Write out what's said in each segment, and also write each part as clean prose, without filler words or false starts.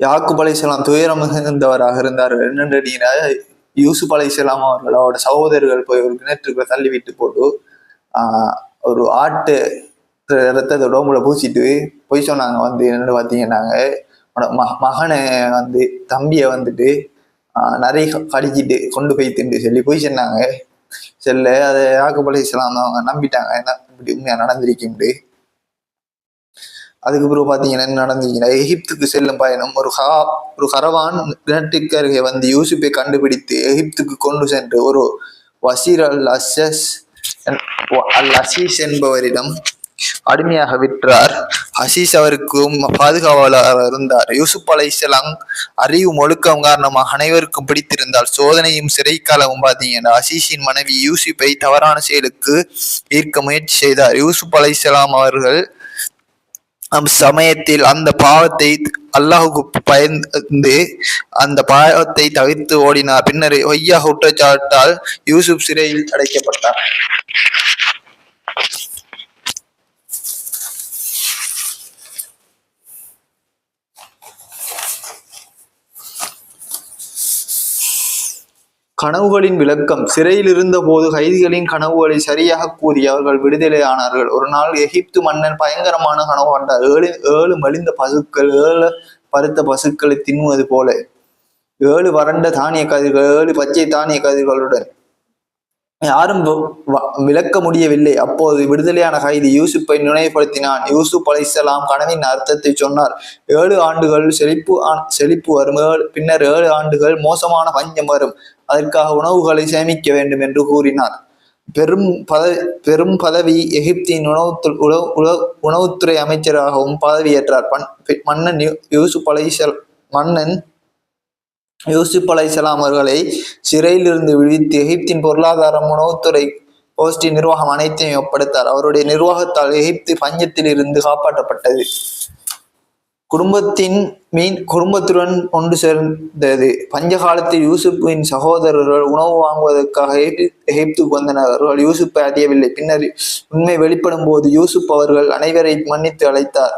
யாக்கூப் அலைஹிஸ்ஸலாம் துயரம் மிகுந்தவராக இருந்தார்கள். என்னென்றீங்கன்னா, யூசுப் அலைஹிஸ்ஸலாம் அவர்களோட சகோதரர்கள் போய் ஒரு கிணற்றுக்கு தள்ளி விட்டு போட்டு ஒரு ஆட்டு ரத்தத்தை உடம்புல பூசிட்டு போய் சொன்னாங்க. என்னென்னு பார்த்தீங்கன்னாங்க, மகனை தம்பியை வந்துட்டு நிறைய கடிச்சிட்டு கொண்டு போய் திண்டு சொல்லி போய் சொன்னாங்க. அதை யாக்கூப் அலைஹிஸ்ஸலாம் அவங்க நம்பிட்டாங்க. என்ன இப்படி உண்மையா நடந்திருக்கும்ட்டு. அதுக்கு பிறகு பாத்தீங்கன்னா என்ன நடந்தீங்கன்னா, எகிப்துக்கு செல்லும் பயணம் ஒரு கரவான் கிணற்றுக்கு அருகே யூசுப்பை கண்டுபிடித்து எகிப்துக்கு கொண்டு சென்று ஒரு வசீர் அல் அசீஸ் என்பவரிடம் அடிமையாக விற்றார். அசீஸ் அவருக்கும் பாதுகாவலராக இருந்தார். யூசுப் அலைஹிஸ்ஸலாம் அறிவும் ஒழுக்கம் காரணமாக அனைவருக்கும் பிடித்திருந்தால் சோதனையும் சிறைக்காலமும் பார்த்தீங்கன்னா, அசீஸின் மனைவி யூசுப்பை தவறான செயலுக்கு ஈர்க்க முயற்சி செய்தார். யூசுப் அலைஹிஸ்ஸலாம் அவர்கள் சமயத்தில் அந்த பாவத்தை அல்லாஹுக்கு பயந்து அந்த பாவத்தை தவிர்த்து ஓடினார். பின்னர் ஒய்யா குற்றச்சாட்டால் யூசுப் சிறையில் அடைக்கப்பட்டார். கனவுகளின் விளக்கம். சிறையில் இருந்த போது கைதிகளின் கனவுகளை சரியாக கூறி அவர்கள் விடுதலை ஆனார்கள். ஒரு நாள் எகிப்து மன்னன் பயங்கரமான கனவு கண்டார். ஏழு மலிந்த பசுக்கள் 7 பருத்த பசுக்களை தின்னுவது போல, 7 வறண்ட தானிய கதிர்கள், 7 பச்சை தானிய கதிர்களுடன். யாரும் விளக்க முடியவில்லை. அப்போது விடுதலையான கைதி யூசுப்பை நினைவுபடுத்தினான். யூசுப் அலைஹிஸ்ஸலாம் கனவின் அர்த்தத்தை சொன்னார். 7 ஆண்டுகள் செழிப்பு வரும், பின்னர் 7 ஆண்டுகள் மோசமான பஞ்சம் வரும். அதற்காக உணவுகளை சேமிக்க வேண்டும் என்று கூறினார். பெரும் பதவி எகிப்தின் உணவுத்துறை அமைச்சராகவும் பதவியேற்றார். மன்னன் யூசுப் அலைஹிஸ்ஸலாம் அவர்களை சிறையிலிருந்து விடுவித்து எகிப்தின் பொருளாதாரம், உணவுத்துறை, போஸ்டி நிர்வாகம் அனைத்தையும் ஒப்படைத்தார். அவருடைய நிர்வாகத்தால் எகிப்து பஞ்சத்தில் இருந்து காப்பாற்றப்பட்டது. குடும்பத்துடன் ஒன்று சேர்ந்தது. பஞ்ச காலத்தில் யூசுப்பின் சகோதரர்கள் உணவு வாங்குவதற்காக எகிப்துக்கு வந்தனர். அவர்கள் யூசுப்பை அறியவில்லை. பின்னர் உண்மை வெளிப்படும் போது யூசுப் அவர்கள் அனைவரையும் மன்னித்து அழைத்தார்.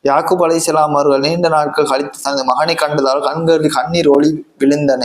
யாக்கூப் அலைஹிஸ்ஸலாம் அவர்கள் நீண்ட நாட்கள் கழித்து தனது மகனை கண்டதால் கண்களில் கண்ணீர் ஒளி விழுந்தன.